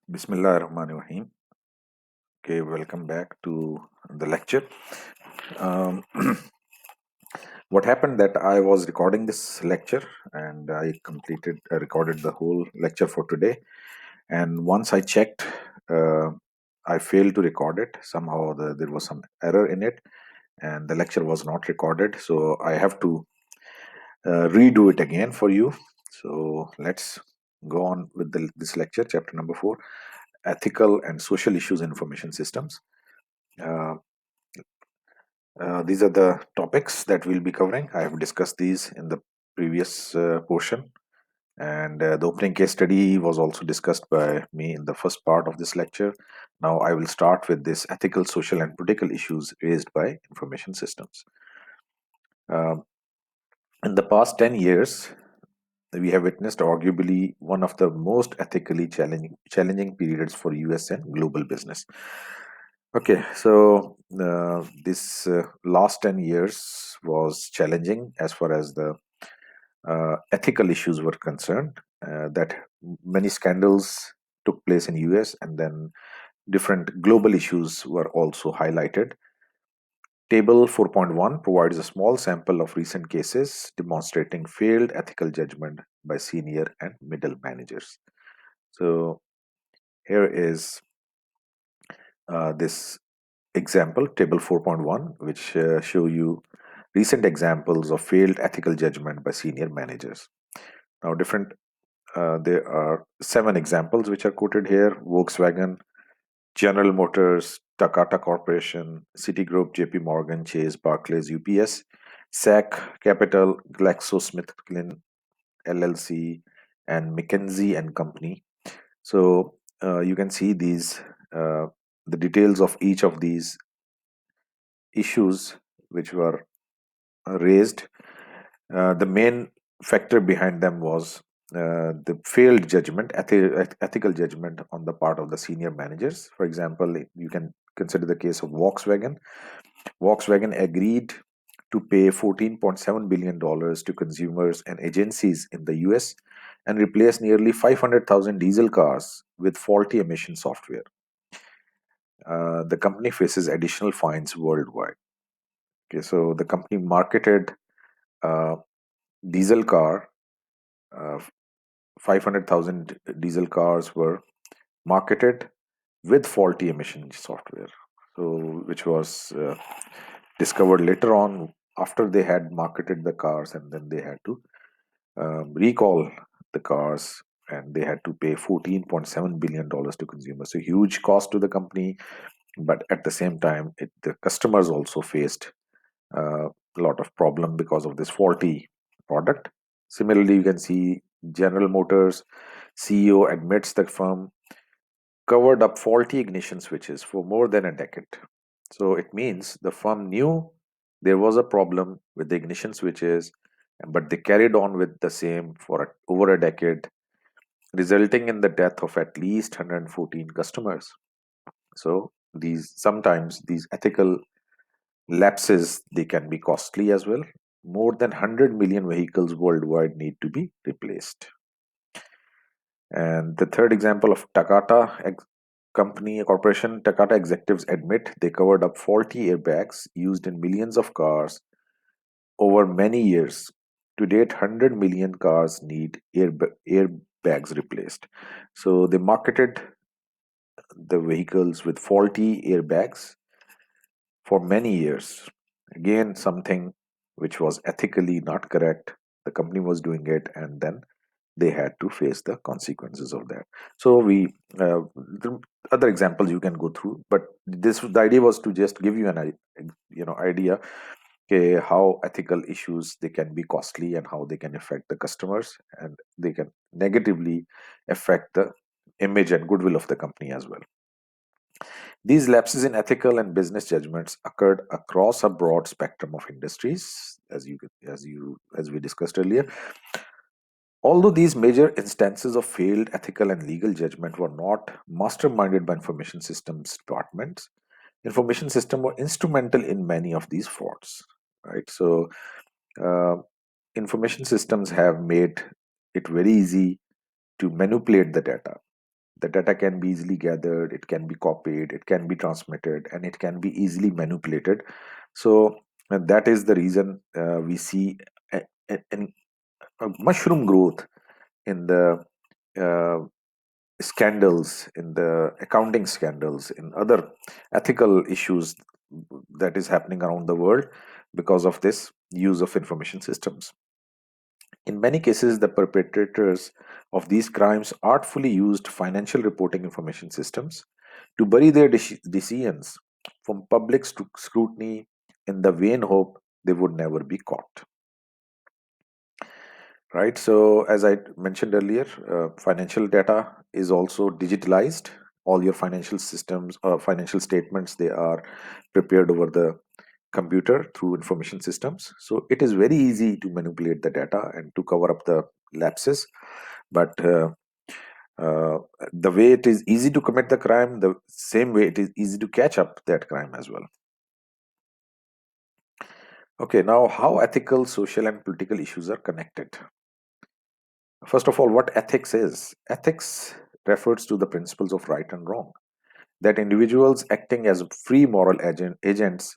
Bismillah ar-Rahman ar-Rahim. Okay, welcome back to the lecture. Um, what happened that I was recording this lecture and I recorded the whole lecture for today. And once I checked, uh, I failed to record it. Somehow there was some error in it and the lecture was not recorded. So I have to redo it again for you. So let's go on with this lecture, chapter number 4, Ethical and Social Issues in Information Systems. Uh, these are the topics that we'll be covering. I have discussed these in the previous portion, and the opening case study was also discussed by me in the first part of this lecture. Now, I will start with this ethical, social, and political issues raised by information systems. Um, in the past 10 years, we have witnessed arguably one of the most ethically challenging periods for US and global business. Okay, so this last 10 years was challenging as far as the ethical issues were concerned. That many scandals took place in US, and then different global issues were also highlighted. Table 4.1 provides a small sample of recent cases demonstrating failed ethical judgment by senior and middle managers. So here is this example, table 4.1, which show you recent examples of failed ethical judgment by senior managers. Now, there are 7 examples which are quoted here: Volkswagen, General Motors, Takata Corporation, Citigroup, JP Morgan, Chase, Barclays, UPS, SAC Capital, GlaxoSmithKline LLC, and McKinsey and Company. So you can see uh, the details of each of these issues which were raised. The main factor behind them was the failed ethical judgment on the part of the senior managers. For example, you can consider the case of Volkswagen. Volkswagen agreed to pay $14.7 billion to consumers and agencies in the US and replace nearly 500,000 diesel cars with faulty emission software. The company faces additional fines worldwide. Okay, so the company marketed uh, diesel car, uh, 500,000 diesel cars were marketed with faulty emission software. So, which was discovered later on after they had marketed the cars, and then they had to recall the cars, and they had to pay $14.7 billion to consumers. So, huge cost to the company, but at the same time, the customers also faced a lot of problem because of this faulty product. Similarly, you can see General Motors CEO admits the firm covered up faulty ignition switches for more than a decade. So it means the firm knew there was a problem with the ignition switches, but they carried on with the same for over a decade, resulting in the death of at least 114 customers. So sometimes these ethical lapses, they can be costly as well. More than 100 million vehicles worldwide need to be replaced. And the third example of corporation, Takata executives admit they covered up faulty airbags used in millions of cars over many years. To date, 100 million cars need airbags replaced. So they marketed the vehicles with faulty airbags for many years. Again, something which was ethically not correct. The company was doing it, and then they had to face the consequences of that. So the other examples you can go through, but the idea was to just give you idea, okay, how ethical issues, they can be costly and how they can affect the customers, and they can negatively affect the image and goodwill of the company as well. These lapses in ethical and business judgments occurred across a broad spectrum of industries, as we discussed earlier. Although these major instances of failed ethical and legal judgment were not masterminded by information systems departments, information systems were instrumental in many of these frauds. Right, so uh, information systems have made it very easy to manipulate the data. The data can be easily gathered, it can be copied, it can be transmitted, and it can be easily manipulated. So that is the reason we see a mushroom growth in the uh, scandals, in the accounting scandals, in other ethical issues that is happening around the world because of this use of information systems. In many cases, the perpetrators of these crimes artfully used financial reporting information systems to bury their decisions from public scrutiny in the vain hope they would never be caught. Right. So, as I mentioned earlier, financial data is also digitalized. All your financial systems, financial statements, they are prepared over the computer through information systems. So, it is very easy to manipulate the data and to cover up the lapses. But uh, the way it is easy to commit the crime, the same way it is easy to catch up that crime as well. Okay, now how ethical, social, and political issues are connected. First of all, what ethics is? Ethics refers to the principles of right and wrong that individuals acting as free moral agents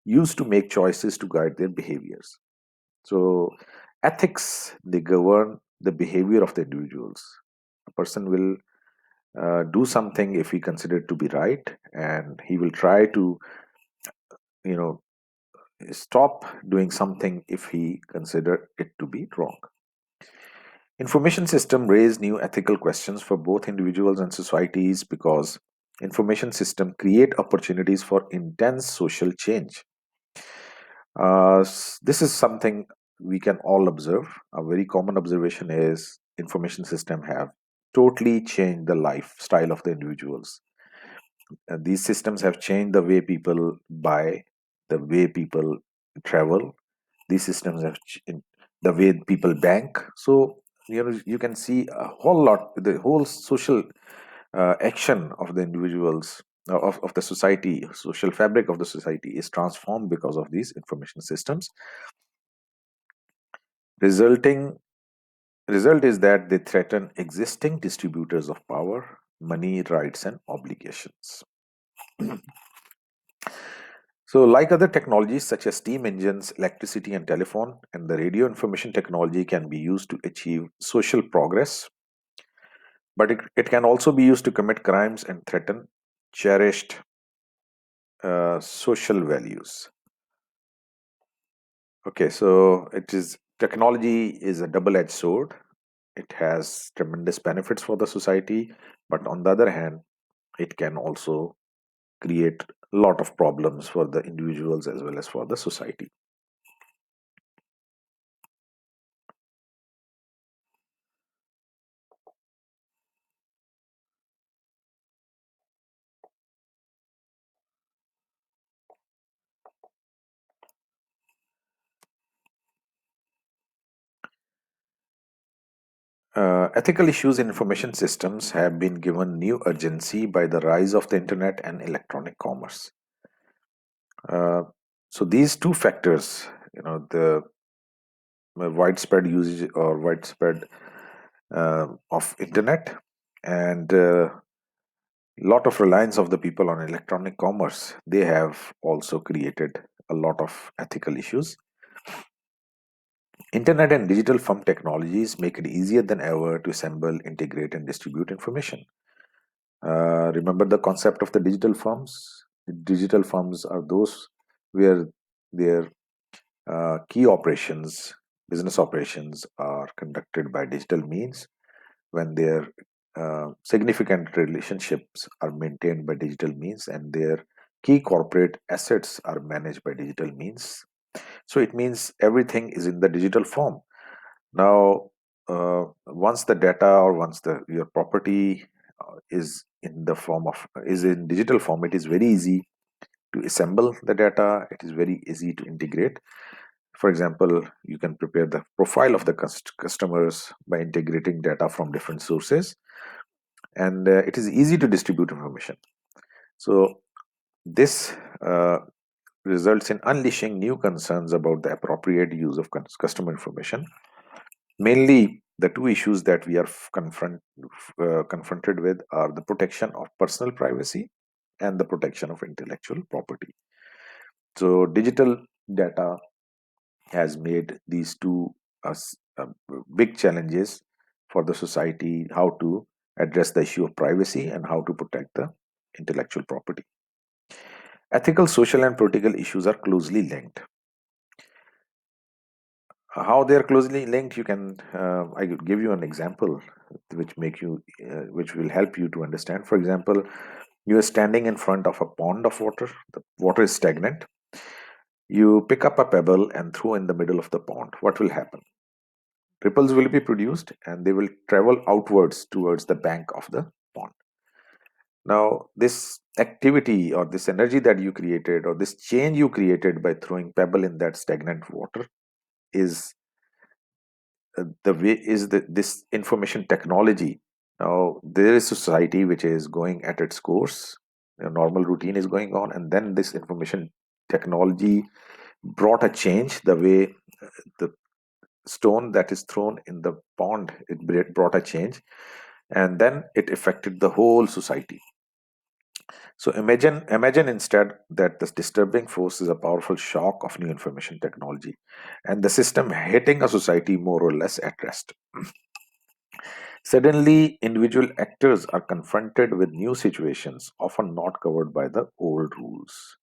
use to make choices to guide their behaviors. So, ethics they govern the behavior of the individuals. A person will do something if he considered to be right, and he will try to, you know, stop doing something if he consider it to be wrong. Information system raise new ethical questions for both individuals and societies because information system create opportunities for intense social change. This is something we can all observe. A very common observation is information system have totally changed the lifestyle of the individuals. These systems have changed the way people buy, the way people travel. These systems have the way people bank. So you can see a whole lot. The whole social action of the individuals of the society, social fabric of the society is transformed because of these information systems. Resulting result is that they threaten existing distributors of power, money, rights, and obligations. So, like other technologies such as steam engines, electricity, and telephone, and the radio information technology can be used to achieve social progress, but it can also be used to commit crimes and threaten cherished social values. Okay, so it is technology is a double-edged sword. It has tremendous benefits for the society, but on the other hand, it can also create a lot of problems for the individuals as well as for the society. Ethical issues in information systems have been given new urgency by the rise of the internet and electronic commerce. Uh, so these two factors, the widespread usage or widespread of internet and lot of reliance of the people on electronic commerce, they have also created a lot of ethical issues. Internet and digital firm technologies make it easier than ever to assemble, integrate, and distribute information. Remember the concept of the digital firms? The digital firms are those where their key operations, business operations, are conducted by digital means, when their significant relationships are maintained by digital means, and their key corporate assets are managed by digital means. So it means everything is in the digital form. Now, once the data or once the your property is in the form of is in digital form, it is very easy to assemble the data. It is very easy to integrate. For example, you can prepare the profile of the customers by integrating data from different sources, and it is easy to distribute information. So this results in unleashing new concerns about the appropriate use of customer information, mainly the two issues that we are confronted with are the protection of personal privacy and the protection of intellectual property. So digital data has made these two big challenges for the society: how to address the issue of privacy and how to protect the intellectual property. Ethical, social, and political issues are closely linked. How they are closely linked, you can I could give you an example which will help you to understand. For example, you are standing in front of a pond of water. The water is stagnant. You pick up a pebble and throw in the middle of the pond. What will happen? Ripples will be produced and they will travel outwards towards the bank of the pond. Now, this activity or this energy that you created or this change you created by throwing pebble in that stagnant water is the way is this information technology. Now, there is society which is going at its course. A normal routine is going on, and then this information technology brought a change. The way the stone that is thrown in the pond, it brought a change, and then it affected the whole society. So imagine instead that this disturbing force is a powerful shock of new information technology, and the system hitting a society more or less at rest. Suddenly, individual actors are confronted with new situations, often not covered by the old rules.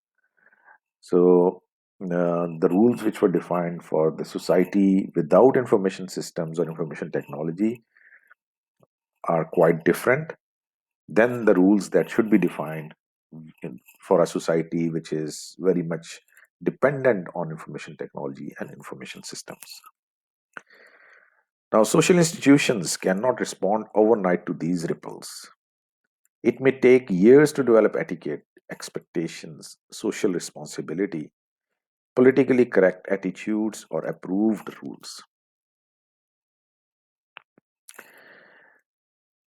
So, the rules which were defined for the society without information systems or information technology are quite different than the rules that should be defined for a society which is very much dependent on information technology and information systems. Now, social institutions cannot respond overnight to these ripples. It may take years to develop etiquette, expectations, social responsibility, politically correct attitudes, or approved rules.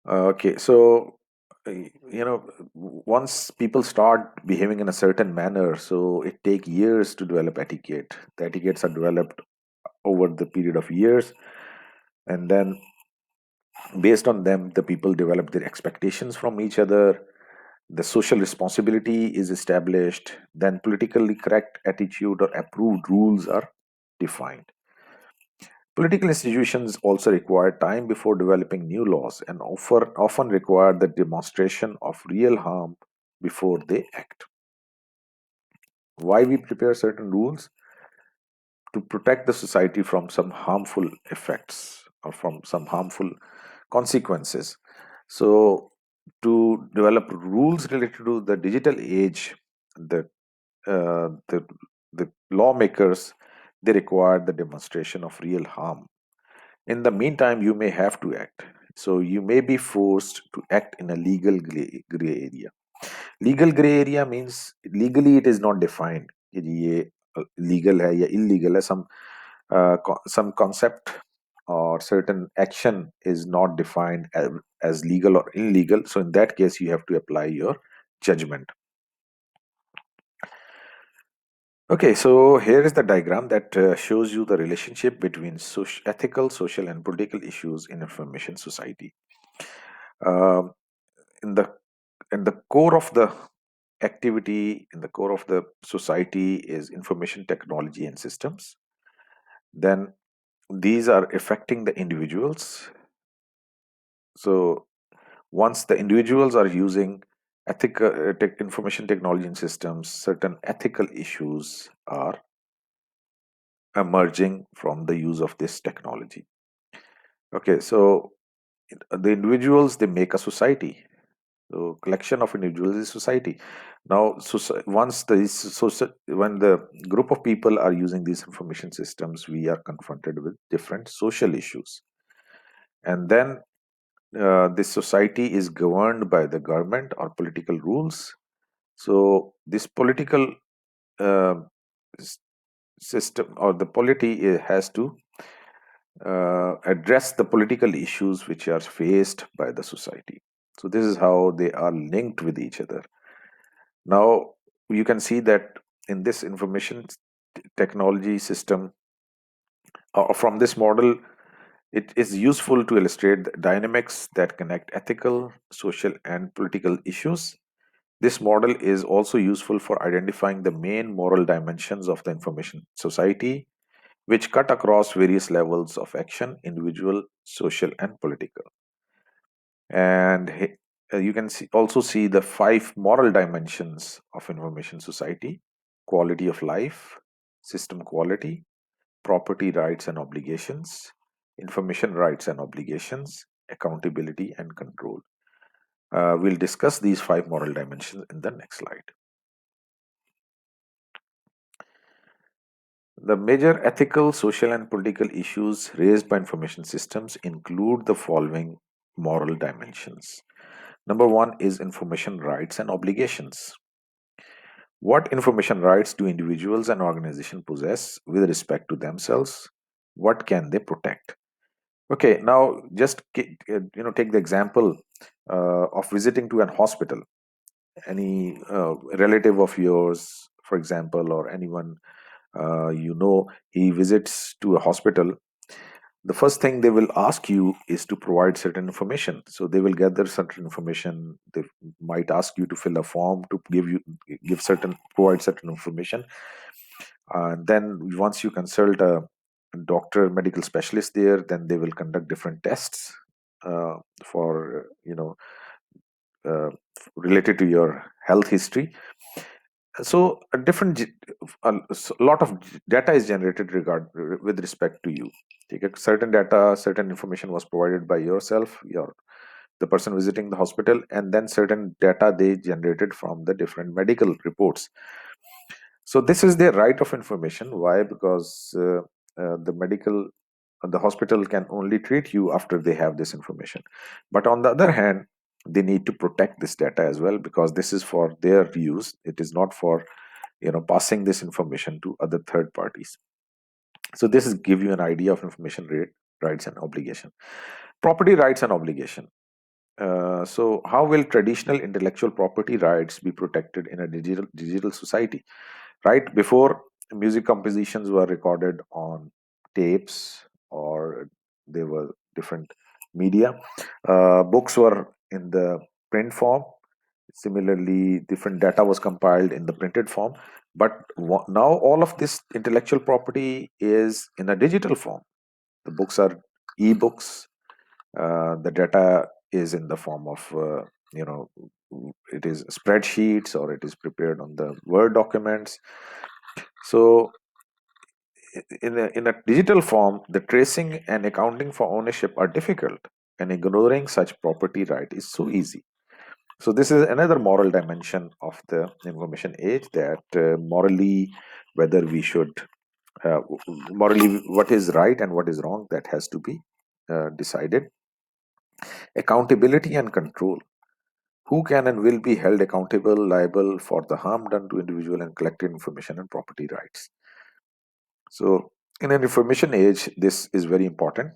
Okay, so once people start behaving in a certain manner, so it take years to develop etiquette. The etiquettes are developed over the period of years, and then based on them, the people develop their expectations from each other. The social responsibility is established, then politically correct attitude or approved rules are defined. Political institutions also require time before developing new laws and often require the demonstration of real harm before they act. Why we prepare certain rules? To protect the society from some harmful effects or from some harmful consequences. So, to develop rules related to the digital age, the uh, the the lawmakers, they require the demonstration of real harm. In the meantime, you may have to act. So you may be forced to act in a legal gray area. Legal gray area means legally it is not defined कि ये legal है या illegal है. Some concept or certain action is not defined as legal or illegal. So in that case, you have to apply your judgment. Okay, so here is the diagram that shows you the relationship between ethical, social, and political issues in information society. Um, in the core of the activity, in the core of the society, is information technology and systems. Then these are affecting the individuals. So once the individuals are using ethical information technology and systems, certain ethical issues are emerging from the use of this technology. Okay, so the individuals, they make a society. So collection of individuals is society. Now, once when the group of people are using these information systems, we are confronted with different social issues, and then this society is governed by the government or political rules. So this political uh, s- system or the polity has to address the political issues which are faced by the society. So this is how they are linked with each other. Now you can see that in this information technology system, from this model, It is useful to illustrate the dynamics that connect ethical, social, and political issues. This model is also useful for identifying the main moral dimensions of the information society, which cut across various levels of action, individual, social, and political. And you can also see the five moral dimensions of information society: quality of life, system quality, property rights and obligations, information rights and obligations, accountability and control. We'll discuss these five moral dimensions in the next slide. The major ethical, social, and political issues raised by information systems include the following moral dimensions. Number one is information rights and obligations. What information rights do individuals and organizations possess with respect to themselves? What can they protect? Okay, now just take the example of visiting to an hospital. Any relative of yours, for example, or anyone he visits to a hospital. The first thing they will ask you is to provide certain information. So they will gather certain information. They might ask you to fill a form to provide certain information. And then once you consult a doctor, medical specialist there, then they will conduct different tests for uh, related to your health history. So a lot of data is generated with respect to you. Okay, certain data, certain information was provided by yourself, the person visiting the hospital, and then certain data they generated from the different medical reports. So this is their right of information. Why? Because the hospital can only treat you after they have this information. But on the other hand, they need to protect this data as well, because this is for their use. It is not for passing this information to other third parties. So this is give you an idea of information rights and obligation. Property rights and obligation. So how will traditional intellectual property rights be protected in a digital society? Right before, music compositions were recorded on tapes, or they were different media. Books were in the print form. Similarly, different data was compiled in the printed form. But now all of this intellectual property is in a digital form. The books are e-books. The data is in the form of it is spreadsheets, or it is prepared on the Word documents. So in a digital form, the tracing and accounting for ownership are difficult, and ignoring such property right is so easy. So this is another moral dimension of the information age, that morally, whether we should morally, what is right and what is wrong, that has to be decided. Accountability and control. Who can and will be held accountable, liable for the harm done to individual and collective information and property rights? So in an information age, this is very important.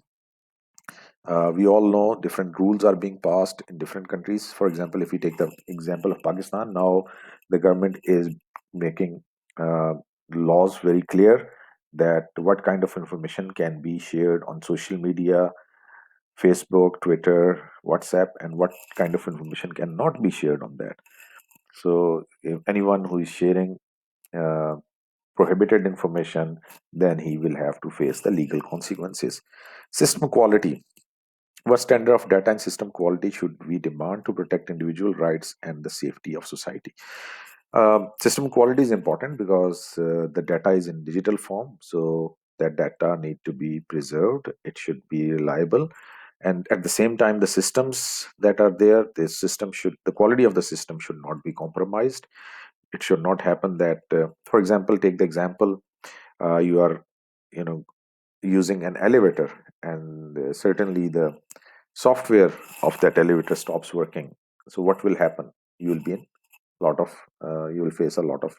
We all know different rules are being passed in different countries. For example, if we take the example of Pakistan, now the government is making laws very clear that what kind of information can be shared on social media, Facebook, Twitter, WhatsApp, and what kind of information cannot be shared on that. So, if anyone who is sharing uh, prohibited information, then he will have to face the legal consequences. System quality. What standard of data and system quality should we demand to protect individual rights and the safety of society? System quality is important because the data is in digital form, so that data need to be preserved. It should be reliable, and at the same time, the systems that are there, the quality of the system should not be compromised. It should not happen that, for example, take the example, you are, you know, using an elevator, and certainly the software of that elevator stops working. So what will happen? You will be in lot of you will face a lot of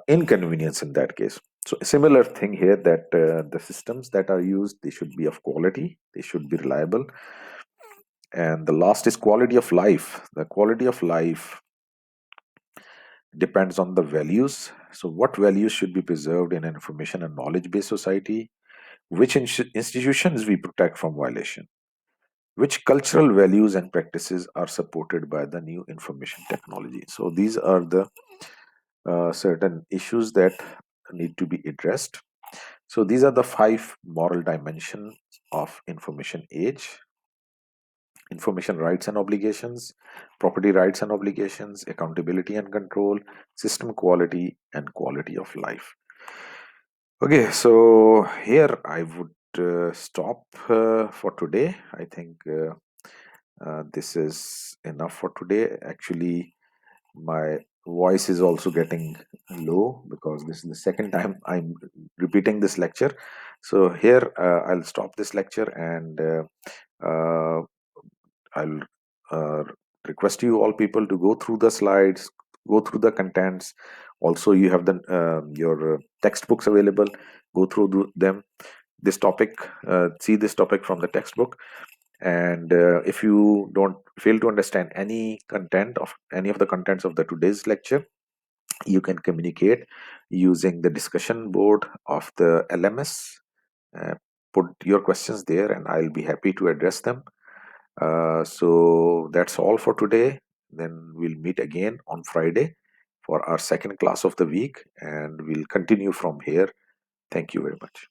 inconvenience in that case. So a similar thing here, that the systems that are used, they should be of quality, they should be reliable. And the last is quality of life. The quality of life depends on the values. So what values should be preserved in an information and knowledge based society? which institutions we protect from violation, which cultural values and practices are supported by the new information technology. So these are the certain issues that need to be addressed. So these are the five moral dimensions of information age: information rights and obligations, property rights and obligations, accountability and control, system quality, and quality of life. Okay, so here I would stop for today. I think this is enough for today. Actually, my voice is also getting low because this is the second time I'm repeating this lecture. So here I'll stop this lecture, and I'll uh, request you all people to go through the slides, go through the contents. Also, you have the your textbooks available. Go through them. This topic, see this topic from the textbook. And if you don't fail to understand any content of any of the contents of the today's lecture, you can communicate using the discussion board of the LMS. Uh, put your questions there, and I'll be happy to address them. So that's all for today. Then we'll meet again on Friday for our second class of the week, and we'll continue from here. Thank you very much.